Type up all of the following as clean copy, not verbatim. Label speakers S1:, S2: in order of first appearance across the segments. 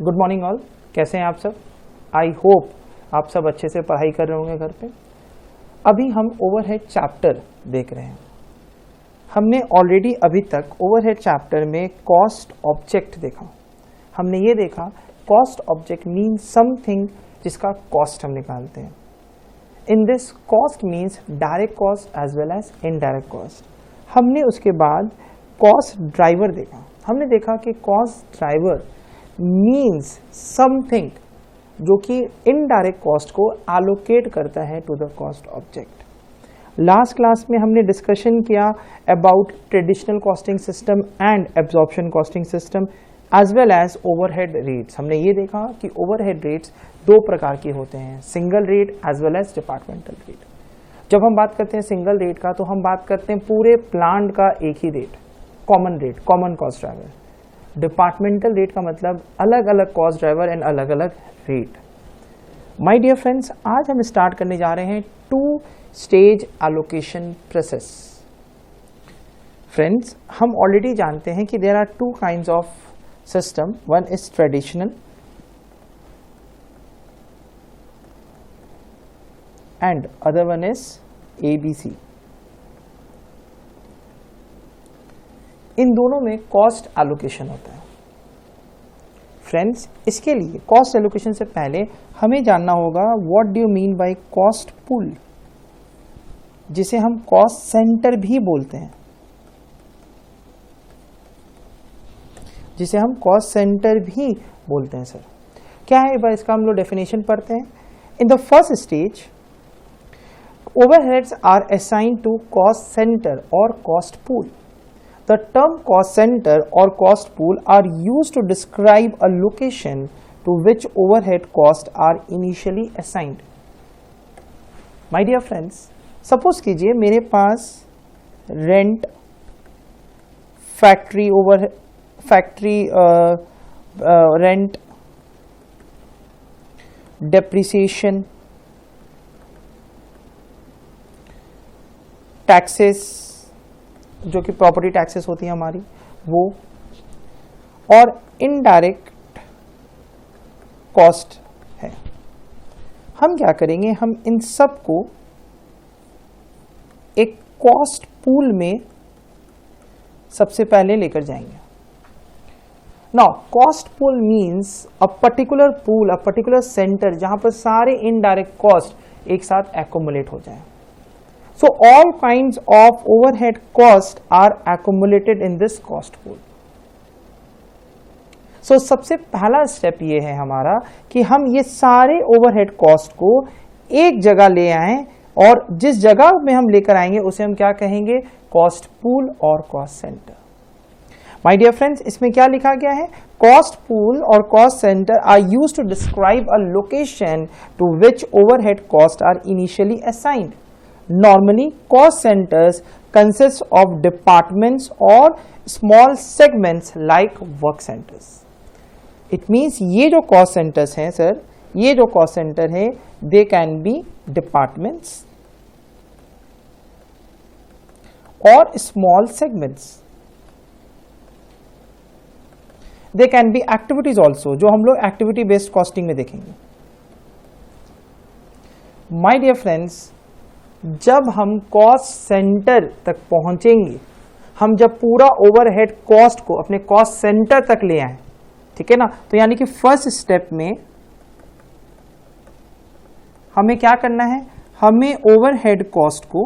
S1: Good morning all, कैसे हैं आप सब। आई होप आप सब अच्छे से पढ़ाई कर रहे होंगे घर पे। अभी हम ओवरहेड चैप्टर देख रहे हैं। हमने ऑलरेडी अभी तक ओवरहेड चैप्टर में कॉस्ट ऑब्जेक्ट देखा। हमने ये देखा कॉस्ट ऑब्जेक्ट मीन्स समथिंग जिसका कॉस्ट हम निकालते हैं। In this cost means direct cost as well as indirect cost. हमने उसके बाद कॉस्ट ड्राइवर देखा। हमने देखा कि कॉस्ट ड्राइवर मीन्स समथिंग जो कि इनडायरेक्ट कॉस्ट को एलोकेट करता है to the cost object. Last class में हमने डिस्कशन किया about traditional costing system and absorption costing system as well as overhead rates. हमने ये देखा कि ओवरहेड रेट्स दो प्रकार के होते हैं, single rate as well as departmental rate. जब हम बात करते हैं सिंगल रेट का तो हम बात करते हैं पूरे प्लांट का एक ही rate, common rate, common cost driver. Departmental rate का मतलब अलग अलग कॉस्ट ड्राइवर एंड अलग अलग रेट। माय डियर फ्रेंड्स, आज हम स्टार्ट करने जा रहे हैं 2 स्टेज एलोकेशन प्रोसेस। फ्रेंड्स, हम ऑलरेडी जानते हैं कि there are 2 kinds of system, one is traditional and other one is ABC। इन दोनों में कॉस्ट एलोकेशन होता है। फ्रेंड्स, इसके लिए कॉस्ट एलोकेशन से पहले हमें जानना होगा what do you mean by cost pool, जिसे हम कॉस्ट सेंटर भी बोलते हैं, जिसे हम कॉस्ट सेंटर भी बोलते हैं। सर क्या है, एक बार इसका हम लोग डेफिनेशन पढ़ते हैं। In the first stage overheads are assigned to cost center or cost pool. The term cost center or cost pool are used to describe a location to which overhead costs are initially assigned. My dear friends, suppose कीजिए मेरे पास rent, factory rent, depreciation, taxes जो कि property taxes होती है हमारी वो, और इनडायरेक्ट कॉस्ट है। हम क्या करेंगे, हम इन सब को एक कॉस्ट पूल में सबसे पहले लेकर जाएंगे। Now cost pool means a particular pool, a particular centre जहां पर सारे इनडायरेक्ट कॉस्ट एक साथ एक्युमुलेट हो जाए। So all kinds of overhead costs are accumulated in this cost pool. So सबसे पहला स्टेप ये है हमारा कि हम ये सारे ओवरहेड कॉस्ट को एक जगह ले आएं, और जिस जगह में हम लेकर आएंगे उसे हम क्या कहेंगे, कॉस्ट पूल और cost centre. My dear friends, इसमें क्या लिखा गया है, कॉस्ट पूल और cost centre are used to describe a location to which overhead cost are initially assigned. Normally, cost centers consist of departments or small segments like work centers. It means ये जो cost centers हैं sir, ये जो cost center है, they can be departments or small segments. They can be activities also, जो हम लोग activity based costing में देखेंगे। My dear friends, जब हम कॉस्ट सेंटर तक पहुंचेंगे, हम जब पूरा ओवरहेड कॉस्ट को अपने कॉस्ट सेंटर तक ले आए, ठीक है ना, तो यानी कि फर्स्ट स्टेप में हमें क्या करना है, हमें ओवरहेड कॉस्ट को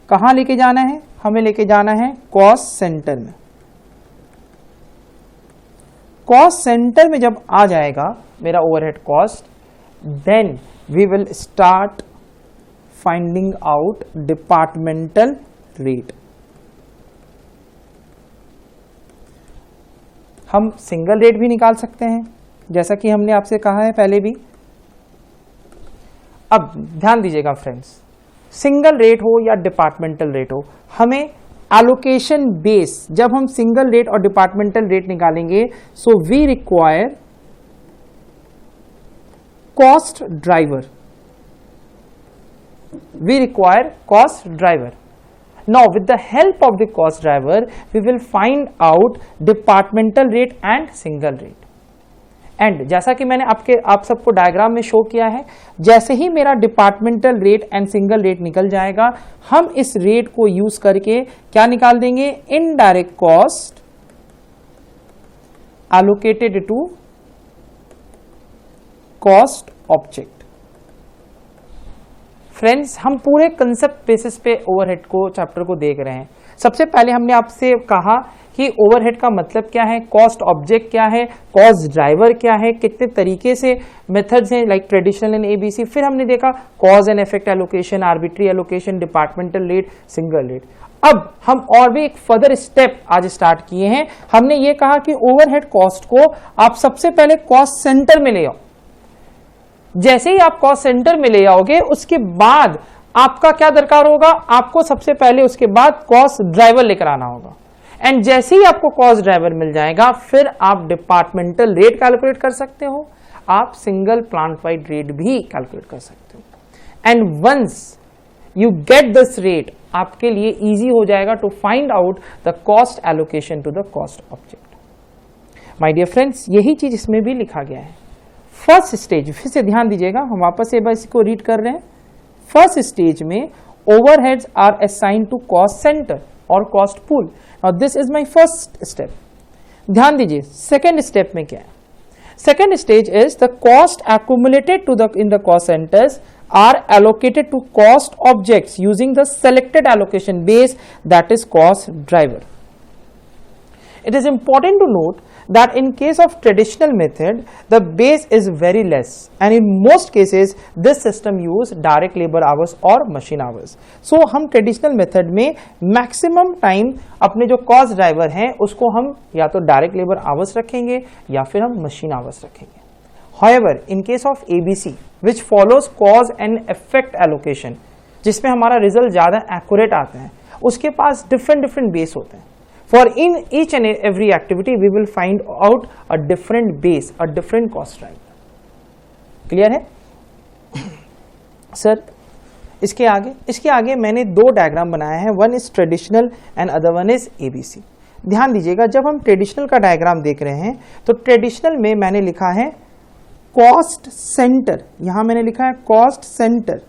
S1: कहां लेके जाना है, हमें लेके जाना है कॉस्ट सेंटर में। कॉस्ट सेंटर में जब आ जाएगा मेरा overhead cost, then we will start finding out departmental rate. हम सिंगल रेट भी निकाल सकते हैं, जैसा कि हमने आपसे कहा है पहले भी। अब ध्यान दीजिएगा फ्रेंड्स, सिंगल रेट हो या डिपार्टमेंटल रेट हो, हमें एलोकेशन बेस, जब हम सिंगल रेट और डिपार्टमेंटल रेट निकालेंगे, so we require cost driver, we require cost driver, Now with the help of the cost driver we will find out departmental rate and single rate. And जैसा कि मैंने आप सबको diagram में show किया है, जैसे ही मेरा departmental rate and single rate निकल जाएगा, हम इस रेट को यूज करके क्या निकाल देंगे, indirect cost allocated to cost object. Friends, हम पूरे कंसेप्ट बेसिस पे ओवरहेड को चैप्टर को देख रहे हैं। सबसे पहले हमने आपसे कहा कि ओवरहेड का मतलब क्या है, कॉस्ट ऑब्जेक्ट क्या है, कॉस्ट ड्राइवर क्या है, कितने तरीके से मेथड्स हैं लाइक ट्रेडिशनल एंड एबीसी। फिर हमने देखा cause and effect allocation, arbitrary allocation, departmental rate, single rate. अब हम और भी एक फर्दर स्टेप आज स्टार्ट किए हैं। हमने ये कहा कि ओवरहेड कॉस्ट को आप सबसे पहले कॉस्ट सेंटर में ले आओ। जैसे ही आप कॉस्ट सेंटर में ले आओगे, उसके बाद आपका क्या दरकार होगा, आपको सबसे पहले उसके बाद कॉस्ट ड्राइवर लेकर आना होगा। एंड जैसे ही आपको कॉस्ट ड्राइवर मिल जाएगा, फिर आप डिपार्टमेंटल रेट कैलकुलेट कर सकते हो, आप सिंगल प्लांट वाइड रेट भी कैलकुलेट कर सकते हो। And once you get this rate, आपके लिए इजी हो जाएगा to find out the cost allocation to the cost object. My dear friends, यही चीज इसमें भी लिखा गया है। फर्स्ट स्टेज, फिर से ध्यान दीजिएगा, हम वापस एक बार इसको रीड कर रहे हैं। फर्स्ट स्टेज में overheads are assigned to cost centre और cost pool. Now this is my first step. ध्यान दीजिए सेकंड स्टेप में क्या है। Second stage is the cost accumulated to the in the cost centers are allocated to cost objects using the selected allocation base, that is cost driver. It is important to note that in case of traditional method the base is very less, and in most cases this system use direct labor hours or machine hours. So हम traditional method में maximum time अपने जो cost driver हैं उसको हम या तो direct labor hours रखेंगे या फिर हम machine hours रखेंगे। However, in case of ABC which follows cause and effect allocation, जिसमें हमारा रिजल्ट ज्यादा एक्यूरेट आते हैं, उसके पास डिफरेंट बेस होते हैं। For in each and every activity, we will find out a different base, a different cost driver. Clear है? Sir, इसके आगे मैंने दो डायग्राम बनाया है, one is traditional and other one is ABC. ध्यान दीजिएगा, जब हम ट्रेडिशनल का डायग्राम देख रहे हैं तो ट्रेडिशनल में मैंने लिखा है कॉस्ट सेंटर, यहां मैंने लिखा है कॉस्ट सेंटर।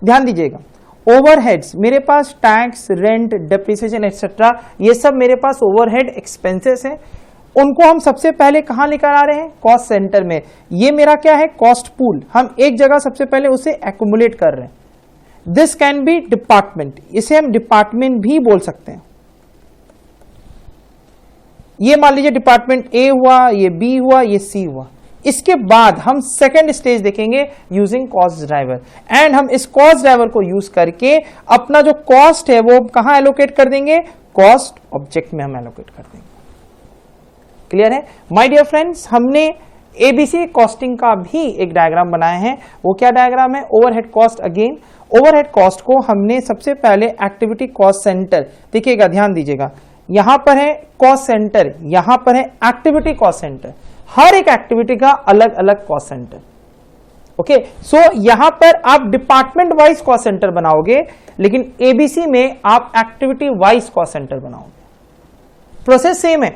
S1: ध्यान दीजिएगा, ओवरहेड्स मेरे पास टैक्स, रेंट, डेप्रिसिएशन एक्सेट्रा, ये सब मेरे पास ओवरहेड एक्सपेंसेस हैं। उनको हम सबसे पहले कहां लेकर आ रहे हैं, कॉस्ट सेंटर में। ये मेरा क्या है, कॉस्ट पूल। हम एक जगह सबसे पहले उसे एक्यूमुलेट कर रहे हैं। दिस कैन बी डिपार्टमेंट, इसे हम डिपार्टमेंट भी बोल सकते हैं। ये मान लीजिए डिपार्टमेंट ए हुआ, ये बी हुआ, ये सी हुआ। इसके बाद हम सेकेंड स्टेज देखेंगे यूजिंग कॉस्ट ड्राइवर, एंड हम इस कॉस्ट ड्राइवर को यूज करके अपना जो कॉस्ट है वो कहां एलोकेट कर देंगे, कॉस्ट ऑब्जेक्ट में हम एलोकेट कर देंगे। क्लियर है माय डियर फ्रेंड्स? हमने एबीसी कॉस्टिंग का भी एक डायग्राम बनाया है। वो क्या डायग्राम है, overhead cost. Again overhead cost को हमने सबसे पहले एक्टिविटी कॉस्ट सेंटर, देखिएगा ध्यान दीजिएगा, यहां पर है कॉस्ट सेंटर, यहां पर है एक्टिविटी कॉस्ट सेंटर। हर एक एक्टिविटी का अलग अलग कॉस्ट सेंटर। ओके, सो यहां पर आप डिपार्टमेंट वाइज कॉस्ट सेंटर बनाओगे, लेकिन एबीसी में आप एक्टिविटी वाइज कॉस्ट सेंटर बनाओगे। प्रोसेस सेम है,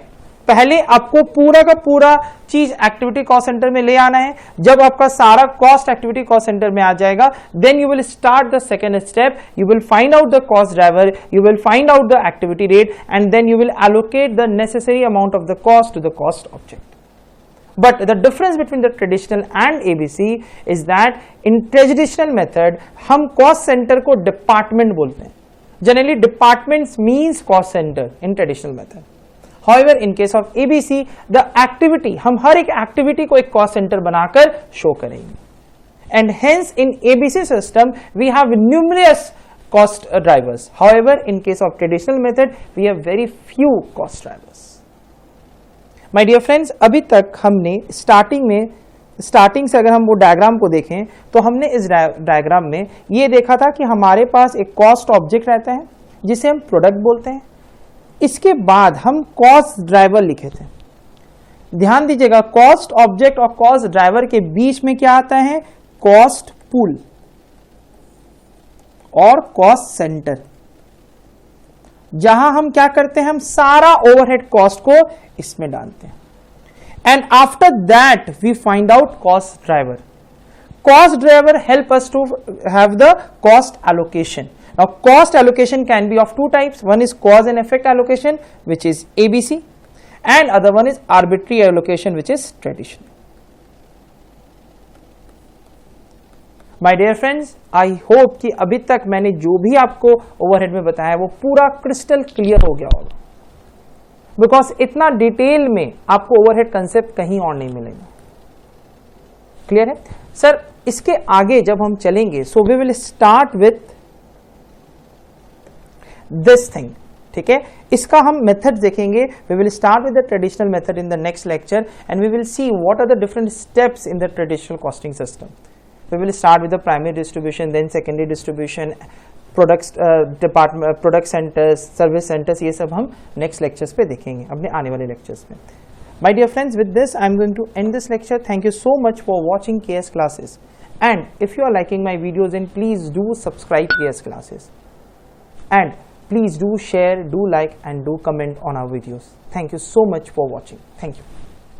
S1: पहले आपको पूरा का पूरा चीज एक्टिविटी कॉस्ट सेंटर में ले आना है। जब आपका सारा कॉस्ट एक्टिविटी कॉस्ट सेंटर में आ जाएगा, then you will start the second step, you will find out the cost driver, you will find out the activity rate, and then you will allocate the necessary amount of the cost to the cost object. But the difference between the traditional and ABC is that in traditional method हम cost center को department बोलते हैं। Generally departments means cost center in traditional method. However, in case of ABC, the activity हम हर एक activity को एक cost center बनाकर show करेंगे। And hence in ABC system we have numerous cost drivers. However, in case of traditional method we have very few cost drivers. My dear friends, अभी तक हमने starting से अगर हम वो डायग्राम को देखें तो हमने इस डायग्राम में ये देखा था कि हमारे पास एक कॉस्ट ऑब्जेक्ट रहता है जिसे हम प्रोडक्ट बोलते हैं। इसके बाद हम कॉस्ट ड्राइवर लिखे थे। ध्यान दीजिएगा, कॉस्ट ऑब्जेक्ट और कॉस्ट ड्राइवर के बीच में क्या आता है, कॉस्ट पूल। और कॉस्ट सेंटर, जहां हम क्या करते हैं, हम सारा ओवरहेड कॉस्ट को इसमें डालते हैं. And after that we find out cost driver. Cost driver help us to have the cost allocation. Now cost allocation can be of two types. One is cause and effect allocation, which is ABC, and other one is arbitrary allocation, which is traditional. My dear friends, I hope कि अभी तक मैंने जो भी आपको overhead में बताया वो पूरा क्रिस्टल क्लियर हो गया होगा, बिकॉज इतना डिटेल में आपको ओवरहेड कंसेप्ट कहीं और नहीं मिलेगा. क्लियर है सर? इसके आगे जब हम चलेंगे, so we will start with this thing. ठीक है, इसका हम मेथड देखेंगे. We will start with the traditional method in the next lecture and we will see what are the different steps in the traditional costing system. We will start with the primary distribution, then secondary distribution, products department, product centres, service centres, ये सब हम next lectures पे देखेंगे, अपने आने वाले lectures में. My dear friends, with this I am going to end this lecture. Thank you so much for watching KS Classes. And if you are liking my videos, then please do subscribe KS Classes. And please do share, do like and do comment on our videos. Thank you so much for watching. Thank you.